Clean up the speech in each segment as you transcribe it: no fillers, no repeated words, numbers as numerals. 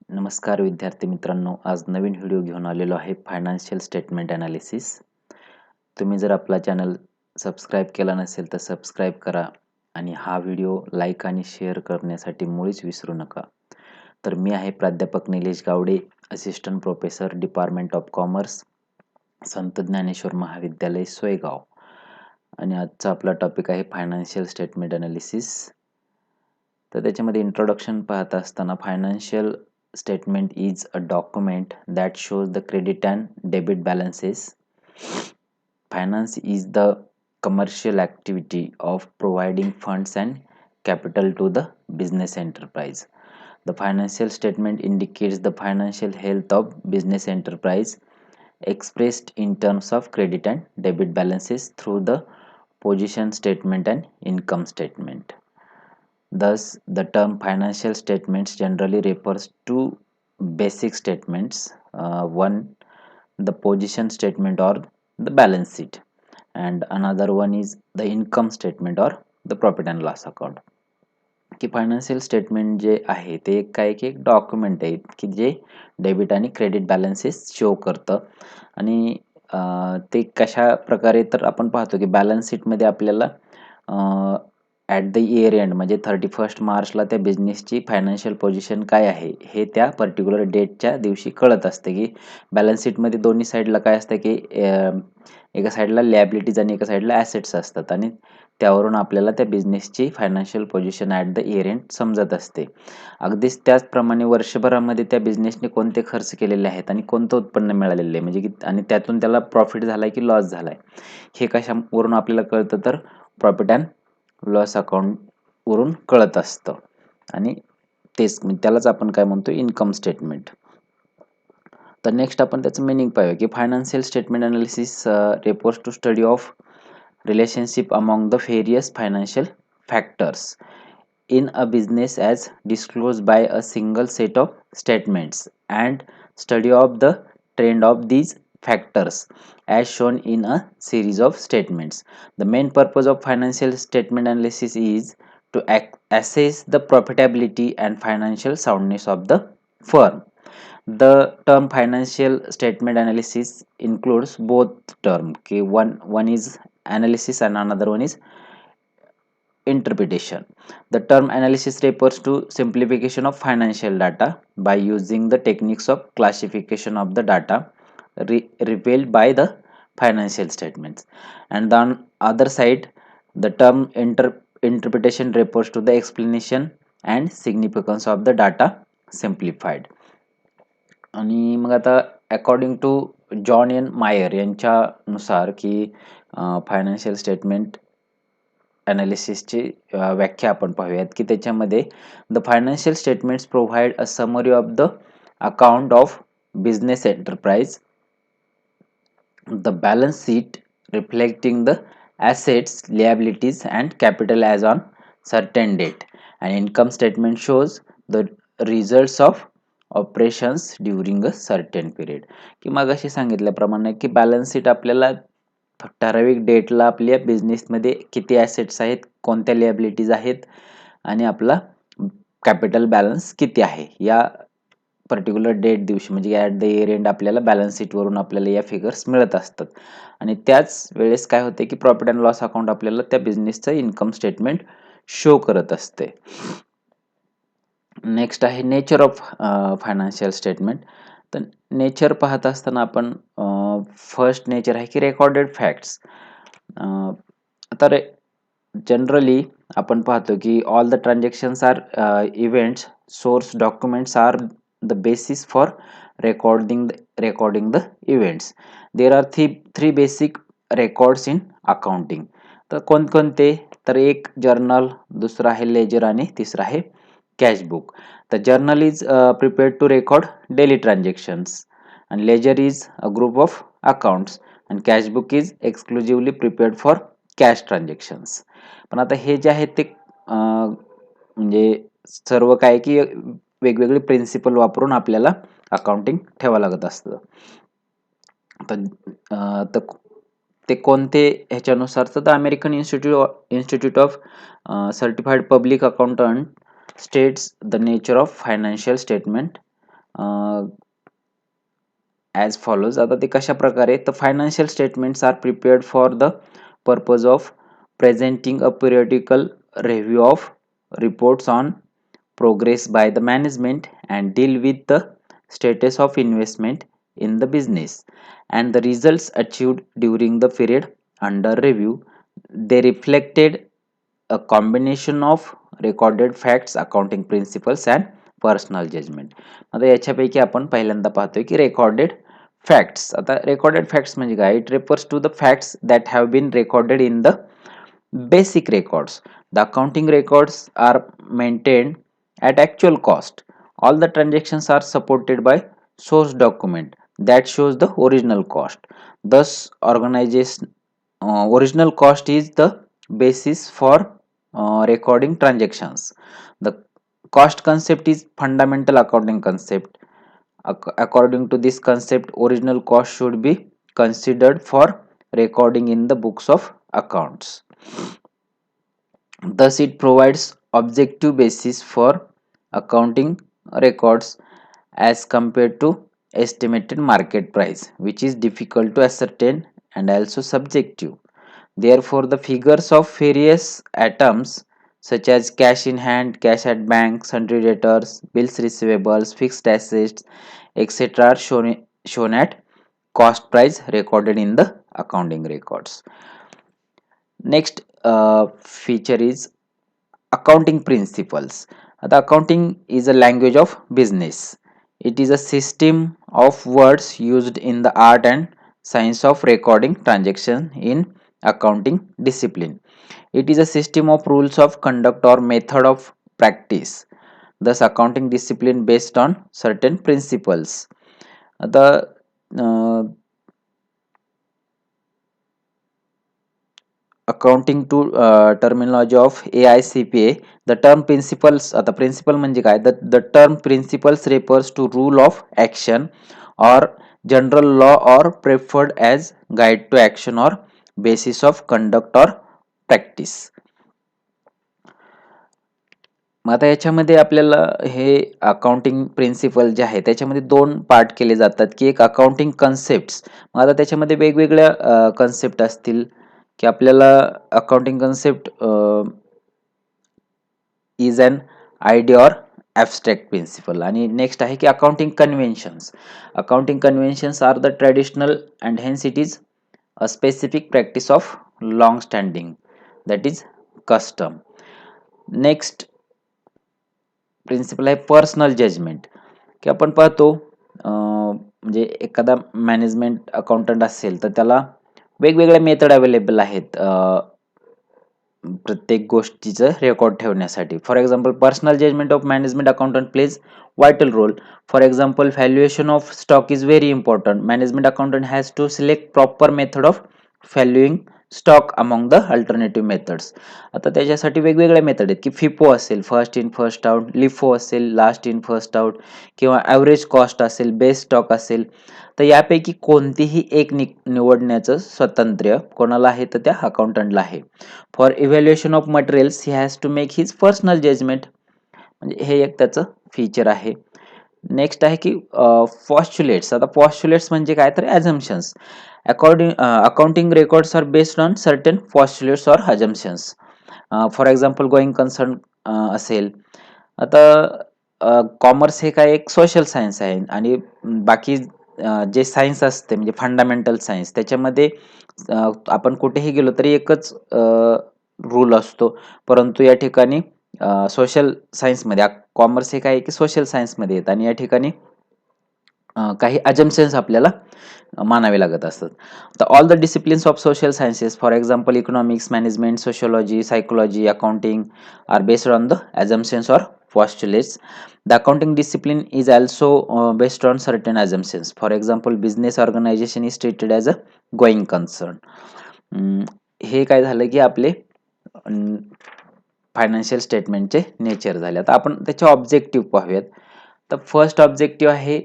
नमस्कार विद्यार्थी मित्रांनो, आज नवीन व्हिडिओ घेऊन आलेलो आहे फायनान्शियल स्टेटमेंट ॲनालिसिस. तुम्ही जर आपला चॅनल सबस्क्राईब केला नसेल तर सबस्क्राईब करा आणि हा व्हिडिओ लाईक आणि शेअर करण्यासाठी मुळीच विसरू नका. तर मी आहे प्राध्यापक Nilesh Gawade, assistant professor, department of commerce, Sant Dnyaneshwar महाविद्यालय, सोयगाव. आणि आजचा आपला टॉपिक आहे फायनान्शियल स्टेटमेंट ॲनालिसिस. तर त्याच्यामध्ये इंट्रोडक्शन पाहत असताना financial statement is a document that shows the credit and debit balances. Finance is the commercial activity of providing funds and capital to the business enterprise. The financial statement indicates the financial health of business enterprise expressed in terms of credit and debit balances through the position statement and income statement. Thus, the term financial statements generally refers to basic statements. One, the position statement or the balance sheet, and another one is the income statement or the profit and loss account. की financial statement जे आहे ते काय की एक document आहे की जे डेबिट आणि क्रेडिट बॅलन्सेस शो करतं. आणि ते कशा प्रकारे तर आपण पाहतो की बॅलन्स शीटमध्ये आपल्याला ॲट द इयर एंड म्हणजे 31 मार्चला त्या बिझनेसची फायनान्शियल पोझिशन काय आहे हे त्या पर्टिक्युलर डेटच्या दिवशी कळत असते. की बॅलन्स शीटमध्ये दोन्ही साईडला काय असतं की एका साईडला लॅबिलिटीज आणि एका साईडला ॲसेट्स असतात आणि त्यावरून आपल्याला त्या बिझनेसची financial position at the year end समजत असते. अगदीच त्याचप्रमाणे वर्षभरामध्ये त्या बिझनेसने कोणते खर्च केलेले आहेत आणि कोणतं उत्पन्न मिळालेलं आहे म्हणजे की आणि त्यातून त्याला प्रॉफिट झाला आहे की लॉस झाला आहे हे कशावरून आपल्याला कळतं तर प्रॉफिट अँड लॉस अकाउंटवरून कळत असतं. आणि तेच त्यालाच आपण काय म्हणतो इन्कम स्टेटमेंट. तर नेक्स्ट आपण त्याचं मिनिंग पाहूया की financial statement analysis refers to study of relationship among the various financial factors in a business as disclosed by a single set of statements and study of the trend of these factors as shown in a series of statements. The main purpose of financial statement analysis is to assess the profitability and financial soundness of the firm. The term financial statement analysis includes both term. Okay, one is analysis and another one is interpretation. The term analysis refers to simplification of financial data by using the techniques of classification of the data revealed by the financial statements, and on other side the term interpretation refers to the explanation and significance of the data simplified. आणि मग आता according to John N मायर यांच्यानुसार की financial statement ॲनालिसिसची व्याख्या आपण पाहूयात की त्याच्यामध्ये the financial statements provide a summary of the account of business enterprise, the balance sheet reflecting the assets, liabilities and capital as on certain date. An income statement shows the results of operations during a certain period. की मगाशी सांगितल्याप्रमाणे की balance sheet आपल्याला ठराविक डेटला आपल्या बिझनेसमध्ये किती ॲसेट्स आहेत, कोणत्या लिॲबिलिटीज आहेत आणि आपला कॅपिटल बॅलन्स किती आहे या पर्टिक्युलर डेट दिवशी म्हणजे ॲट द इयर एंड आपल्याला बॅलन्स शीटवरून आपल्याला या फिगर्स मिळत असतात. आणि त्याच वेळेस काय होते की प्रॉफिट अँड लॉस अकाउंट आपल्याला त्या बिझनेसचं इन्कम स्टेटमेंट शो करत असते. नेक्स्ट आहे नेचर ऑफ फायनान्शियल स्टेटमेंट. तर नेचर पाहत असताना आपण फर्स्ट नेचर आहे की रेकॉर्डेड फॅक्ट्स. तर जनरली आपण पाहतो की all the transactions are events source documents are the basis for recording the events. There are three basic records in accounting. तर कोणकोणते तर एक जर्नल, दुसरा आहे लेजर आणि तिसरा आहे कॅश बुक. तर journal is prepared to record daily transactions आणि ledger is a group of accounts आणि cash book is exclusively prepared for cash transactions. पण आता हे जे आहे ते म्हणजे सर्व काय की वेगवेगळे प्रिन्सिपल वापरून आपल्याला अकाउंटिंग ठेवावं लागत असतं. तर ते कोणते ह्याच्यानुसार तर American institute of certified public accountant states the nature of financial statement as follows. आता ते कशा प्रकारे, तर financial statements are prepared for the purpose of presenting a periodical review of reports on progress by the management and deal with the status of investment in the business and the results achieved during the period under review. They reflected a combination of recorded facts, accounting principles and personal judgement. आता याच्यापैकी आपण पहिल्यांदा पाहतोय की recorded facts. आता recorded facts म्हणजे काय? It refers to the facts that have been recorded in the basic records. The accounting records are maintained at actual cost. All the transactions are supported by source document that shows the original cost. Thus, original cost is the basis for recording transactions. The cost concept is fundamental accounting concept. According to this concept, original cost should be considered for recording in the books of accounts. Thus, it provides objective basis for accounting records as compared to estimated market price, which is difficult to ascertain and also subjective. Therefore, the figures of various items such as cash in hand, cash at bank, sundry debtors, bills receivables, fixed assets, etc. are shown at cost price recorded in the accounting records. Next feature is accounting principles. The accounting is a language of business. It is a system of words used in the art and science of recording transactions in accounting discipline. It is a system of rules of conduct or method of practice. Thus, accounting discipline based on certain principles. The accounting to terminology of AICPA, the term principles, the principle म्हणजे काय, the term principles refers to rule of action or general law or preferred as guide to action or basis of conduct or practice. मग आता याच्यामध्ये आपल्याला हे accounting principal जे आहे त्याच्यामध्ये दोन पार्ट केले जातात, की एक अकाउंटिंग कन्सेप्ट्स. मग आता त्याच्यामध्ये वेगवेगळ्या कन्सेप्ट असतील, की आपल्याला accounting concept is an idea or abstract principle. आणि नेक्स्ट आहे की accounting conventions. Accounting conventions are the traditional and hence it is a specific practice of long standing, that is custom. Next principle आहे personal judgement, की आपण पाहतो म्हणजे एखादा management accountant असेल तर त्याला वेगवेगळे मेथड अवेलेबल आहेत प्रत्येक गोष्टीचं रेकॉर्ड ठेवण्यासाठी. For example, personal judgement of management accountant plays vital role. For example, valuation of stock is very important. Management accountant has to select proper method of valuing stock among the alternative methods. आता त्याच्यासाठी वेगवेगळ्या method आहेत, की FIFO असेल, first in first out, LIFO असेल, last in first out, किंवा average cost असेल, base stock असेल. तर यापैकी कोणतीही एक निवडण्याचं स्वातंत्र्य कोणाला आहे, तर त्या अकाउंटंटला आहे. For evaluation of materials he has to make his personal judgement, म्हणजे हे एक त्याचं फीचर आहे. नेक्स्ट आहे की पॉस्च्युलेट्स. आता पॉस्च्युलेट्स म्हणजे काय, तर assumptions. Accounting records are based on certain postulates or assumptions. For example, going concern असेल. आता कॉमर्स हे काय एक सोशल सायन्स आहे, आणि बाकी जे सायन्स असते म्हणजे फंडामेंटल सायन्स, त्याच्यामध्ये आपण कुठेही गेलो तरी एकच रूल असतो. परंतु या ठिकाणी सोशल सायन्समध्ये कॉमर्स हे काय की सोशल सायन्समध्ये येतं, आणि या ठिकाणी काही अजम्पशन्स आपल्याला मानावे लागत असतात. तर all the disciplines of social sciences, for example economics, management, sociology, psychology, accounting are based on the assumptions or postulates. The accounting discipline is also based on certain assumptions. For example, business organization is treated as a going concern. हे काय झालं की आपले financial स्टेटमेंटचे nature झाले. आता आपण त्याचे ऑब्जेक्टिव्ह पाहूयात. तर फर्स्ट ऑब्जेक्टिव्ह आहे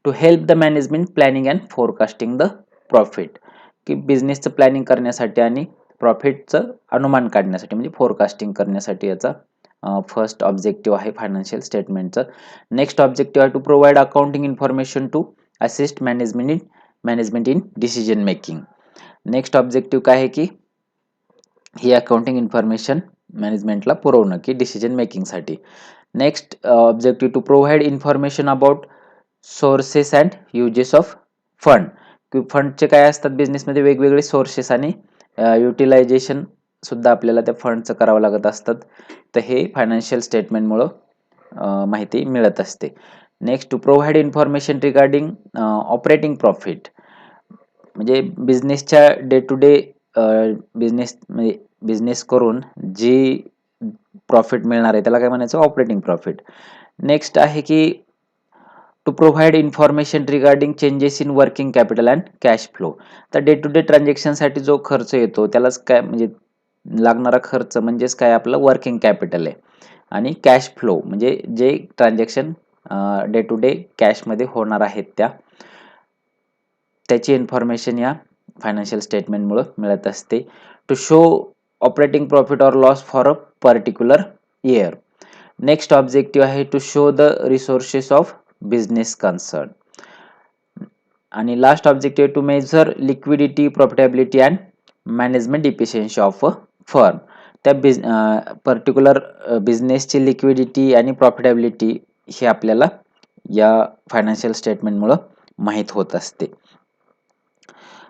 to help the management planning and forecasting the profit, की बिझनेसचं प्लॅनिंग करण्यासाठी आणि प्रॉफिटचं अनुमान काढण्यासाठी म्हणजे फोरकास्टिंग करण्यासाठी याचा फर्स्ट ऑब्जेक्टिव्ह आहे फायनान्शियल स्टेटमेंटचं. नेक्स्ट ऑब्जेक्टिव्ह आहे to provide accounting information to assist management in decision making. Next objective काय आहे की ही अकाउंटिंग इन्फॉर्मेशन मॅनेजमेंटला पुरवणं की डिसिजन मेकिंगसाठी. Next objective to provide information about sources and uses of fund. की फंडचे काय असतात बिझनेसमध्ये वेगवेगळे सोर्सेस आणि युटिलायझेशन सुद्धा आपल्याला त्या फंडचं करावं लागत असतात. तर हे फायनान्शियल स्टेटमेंटमुळं माहिती मिळत असते. Next to provide information regarding operating profit. म्हणजे बिझनेसच्या डे टू डे बिझनेस करून जी प्रॉफिट मिळणार आहे त्याला काय म्हणायचं ऑपरेटिंग प्रॉफिट. नेक्स्ट आहे की to provide information regarding changes in working capital and cash flow. तर डे टू डे ट्रान्झॅक्शनसाठी जो खर्च येतो त्यालाच काय म्हणजे लागणारा खर्च म्हणजेच काय आपलं वर्किंग कॅपिटल आहे. आणि कॅश फ्लो म्हणजे जे ट्रान्झॅक्शन डे टू डे कॅशमध्ये होणार आहेत त्याची इन्फॉर्मेशन या फायनान्शियल स्टेटमेंटमुळे मिळत असते. To show operating profit or loss for a particular year. Next objective आहे to show the resources of business concern. आणि last objective to measure liquidity, profitability and management efficiency of a firm. त्या particular बिझनेसची liquidity आणि profitability हे आपल्याला या financial स्टेटमेंटमुळे माहीत होत असते.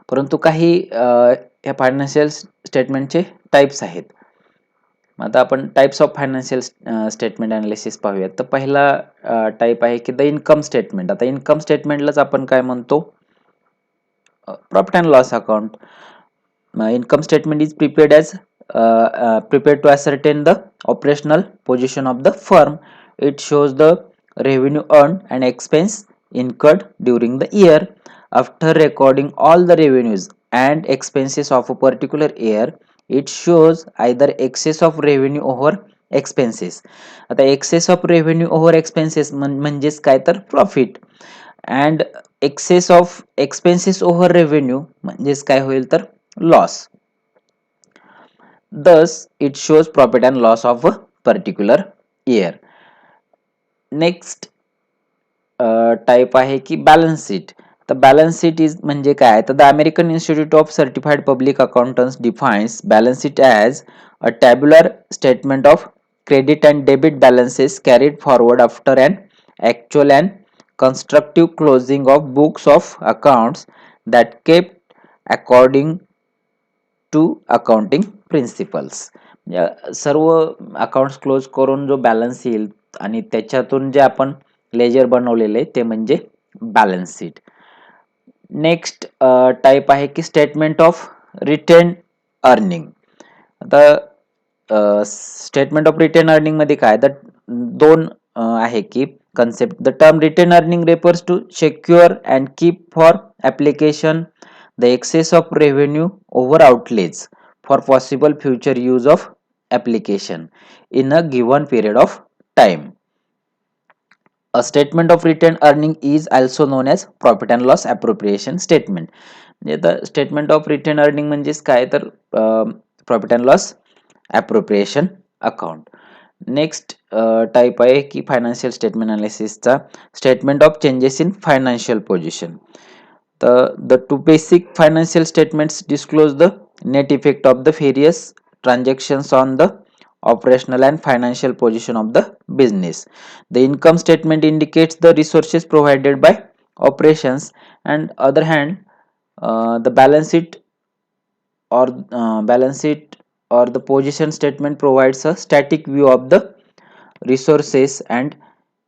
परंतु काही या फायनान्शियल स्टेटमेंटचे टाइप्स आहेत. आता आपण types of financial statement analysis पाहूयात. तर पहिला टाइप आहे की द इन्कम स्टेटमेंट. आता इन्कम स्टेटमेंटलाच आपण काय म्हणतो profit and loss account. Income statement is prepared to ascertain the operational position of the firm. It shows the revenue earned and expense incurred during the year. After recording all the revenues and expenses of a particular year, it shows either excess of revenue over expenses. आता excess of revenue over expenses म्हणजेच काय तर profit, and excess of expenses over revenue म्हणजेच काय होईल तर loss. Thus, it shows profit and loss of a particular year. Next type आहे की बॅलन्स शीट. तर बॅलन्स शीट इज म्हणजे काय तर the American institute of certified public accountants defines balance sheet as a tabular statement of credit and debit balances carried forward after an actual and constructive closing of books of accounts that kept according to accounting principles. सर्व accounts close करून जो balance येईल आणि त्याच्यातून जे आपण ledger बनवलेले ते म्हणजे बॅलन्स शीट. नेक्स्ट टाइप आहे की स्टेटमेंट ऑफ रिटेन अर्निंग. आता स्टेटमेंट ऑफ रिटेन अर्निंग मध्ये काय तर दोन आहे की concept. The term retained earning refers to secure and keep for application the excess of revenue over outlays for possible future use of application in a given period of time. A statement of retained earning is also known as profit and loss appropriation statement. The statement of retained earning म्हणजेच काय तर profit and loss appropriation account. Next type आहे की financial statement अनालिसिसचा statement of changes in financial position. The two basic financial statements disclose the net effect of the various transactions on the operational and financial position of the business. The income statement indicates the resources provided by operations, and other hand, the balance sheet or the position statement provides a static view of the resources and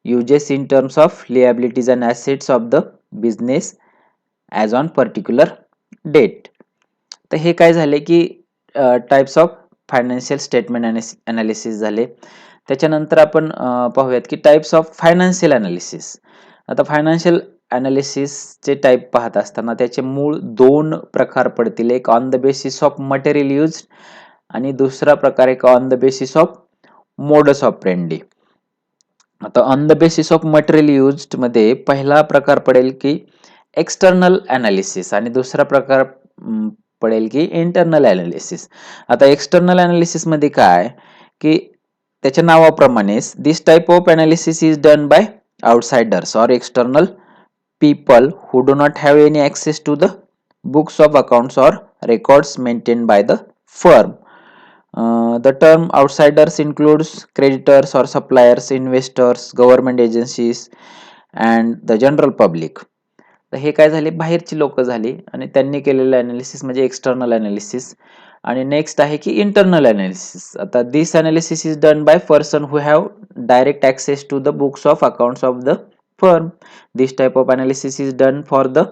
uses in terms of liabilities and assets of the business as on particular date. तर हे काय झाले की types of financial statement analysis झाले. त्याच्यानंतर आपण पाहूयात की टाइप्स ऑफ फायनान्शियल अनालिसिस. आता फायनान्शियल अनालिसिसचे टाइप पाहत असताना त्याचे मूळ दोन प्रकार पडतील. एक on the basis of material use आणि दुसरा प्रकार एक on the basis of modus operandi. आता on the basis of material use मध्ये पहिला प्रकार पडेल की एक्सटर्नल अनालिसिस आणि दुसरा प्रकार पडेल की इंटरनल अनालिसिस. आता एक्सटर्नल अनालिसिस मध्ये काय की त्याच्या नावाप्रमाणेच this type of analysis is done by outsiders और external people who do not have any access to the books of accounts or records maintained by the firm. The term outsiders includes creditors or suppliers, investors, government agencies and the general public. तर हे काय झाले, बाहेरची लोक झाली आणि त्यांनी केलेलं अनालिसिस म्हणजे एक्सटर्नल अनालिसिस. आणि नेक्स्ट आहे की इंटरनल अनालिसिस. आता this analysis is done by person who have direct access to the books of accounts of the firm. This type of analysis is done for the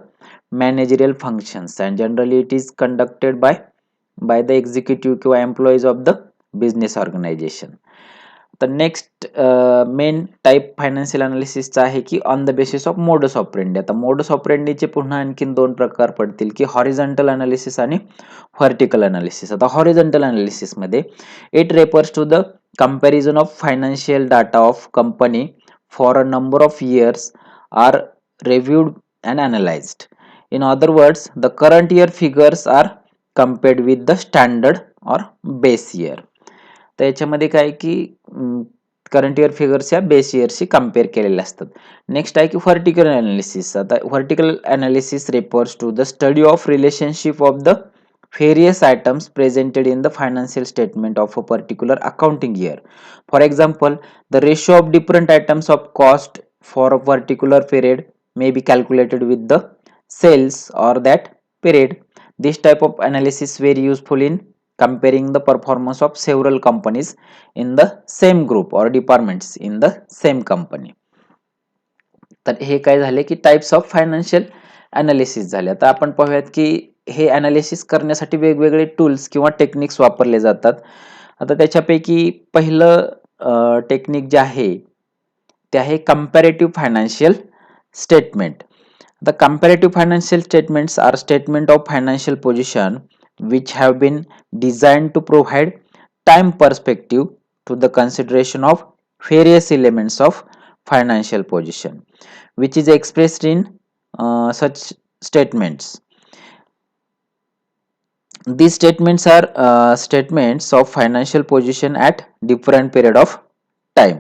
managerial functions and generally it is conducted by the executive किंवा employees of the business organization. The next main type financial अनालिसिसचा आहे की on the basis of modus operandi. आता modus ऑपरेंडीचे पुन्हा आणखीन दोन प्रकार पडतील की हॉरिझॉन्टल अनालिसिस आणि व्हर्टिकल अनालिसिस. आता हॉरिझॉन्टल अनालिसिस मध्ये it refers to the comparison of financial data of company for a number of years are reviewed and analyzed. In other words, the current year figures are compared with the standard or base year. तर याच्यामध्ये काय की current year figures या base इयरशी compare केलेले असतात. Next आहे की व्हर्टिकल अनालिसिस. आता vertical analysis refers to the study of relationship of the various items presented in the financial statement of a particular accounting year. For example, the ratio of different items of cost for a particular period may be calculated with the sales or that period. This type of analysis is very useful in comparing the performance of several companies in the same group or departments in the same company. तर हे काय झाले की types of financial analysis झाले. आता आपण पाहूयात की हे अनालिसिस करण्यासाठी वेगवेगळे टूल्स किंवा टेक्निक्स वापरले जातात. आता त्याच्यापैकी पहिलं टेक्निक जे आहे ते आहे comparative financial statement. The comparative financial statements are statement of financial position which have been designed to provide time perspective to the consideration of various elements of financial position which is expressed in such statements. These statements are statements of financial position at different period of time.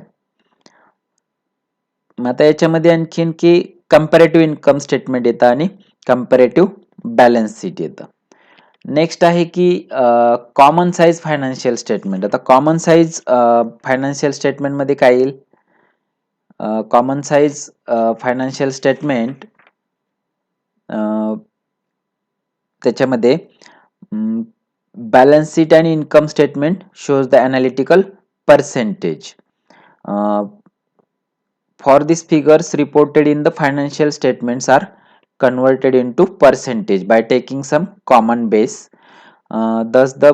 आता याच्यामध्ये आणखीन की comparative income statement येतं आणि comparative balance sheet येतं. Next आहे की common size financial statement. आता कॉमन साईज फायनान्शियल स्टेटमेंट मध्ये काय येईल, कॉमन साईज फायनान्शियल स्टेटमेंट त्याच्यामध्ये बॅलन्स शीट आणि income statement shows the analytical percentage. For these figures reported in the financial statements are converted into percentage by taking some common base. Thus the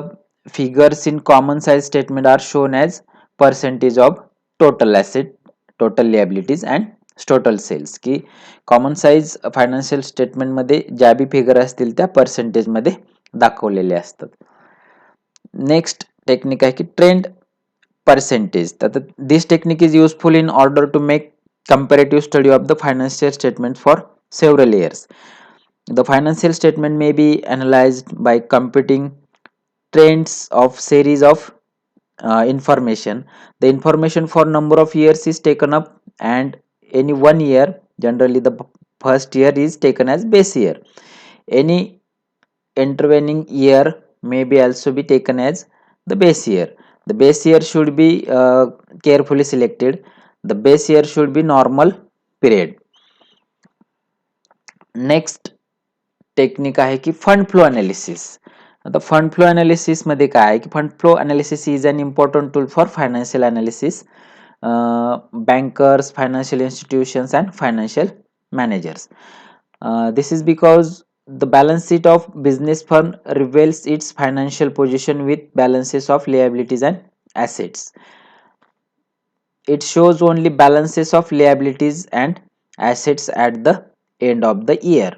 figures in common size statement are shown as percentage of total asset, total liabilities and total sales. की common size financial statement मध्ये ज्या बी figure असतील त्या percentage मध्ये दाखवलेले असतात. Next technique आहे की trend percentage. This technique is useful in order to make comparative study of the financial statements for several years. The financial statement may be analyzed by computing trends of series of information. The information for number of years is taken up and any one year, generally the first year, is taken as base year. Any intervening year may be also be taken as the base year. The base year should be carefully selected. The base year should be normal period. Next technique आहे की fund flow analysis. आता fund flow analysis मध्ये काय आहे की fund flow analysis is an important tool for financial analysis. Bankers, financial institutions and financial managers. This is because the balance sheet of business firm reveals its financial position with balances of liabilities and assets. It shows only balances of liabilities and assets at the end of the year.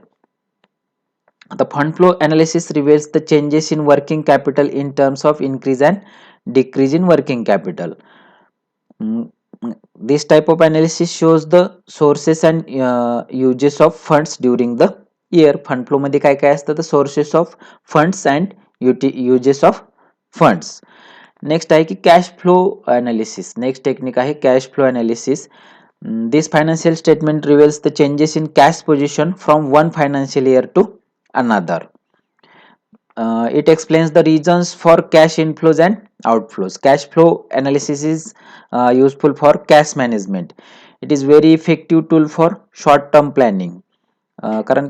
The fund flow analysis reveals the changes in working capital in terms of increase and decrease in working capital. This type of analysis shows the sources and uses of funds during the year. Fund flow मध्ये काय काय असतं, तर sources of funds and uses of funds. Next आहे की cash flow analysis. Next technique आहे cash flow analysis. This financial statement reveals the changes in cash position from one financial year to another. It explains the reasons for cash inflows and outflows. Cash flow analysis is useful for cash management. It is very effective tool for short term planning. कारण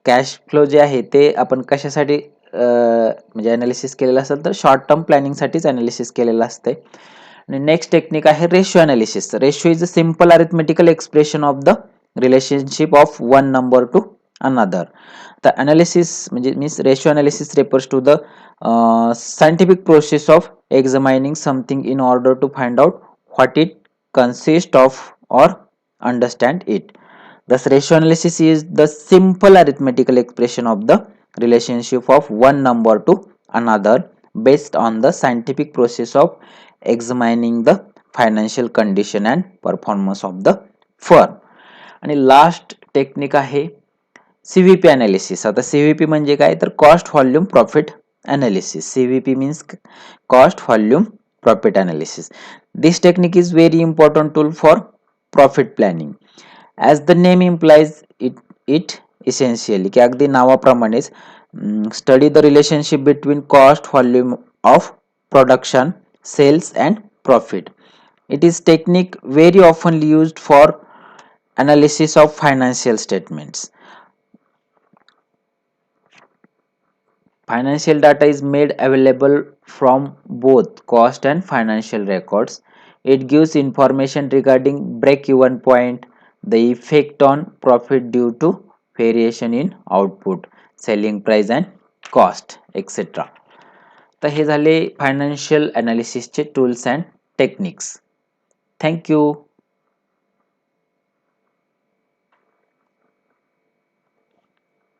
cash flow जे आहे ते आपण कशासाठी म्हणजे analysis केलेलं असेल तर शॉर्ट टर्म प्लॅनिंगसाठीच अनालिसिस केलेलं असते. आणि नेक्स्ट टेक्निक आहे ratio analysis. Ratio is a simple arithmetical expression of the relationship of one number two another. The analysis म्हणजे means ratio analysis refers to the scientific process of examining something in order to find out what it consists of or understand it. Thus, ratio analysis is the simple arithmetical expression of the relationship of one number to another based on the scientific process of examining the financial condition and performance of the firm. आणि last technique आहे CVP analysis. आता CVP म्हणजे काय तर cost volume profit analysis. CVP means cost volume profit analysis. This technique is very important tool for profit planning. As the name implies it essentially की अगदी नावाप्रमाणेच study the relationship between cost volume of production sales and profit. It is technique very oftenly used for analysis of financial statements. Financial data is made available from both cost and financial records. It gives information regarding break-even point, the effect on profit due to variation in output, selling price and cost, etc. तर हे झाले financial अनालिसिसचे tools and techniques. Thank you.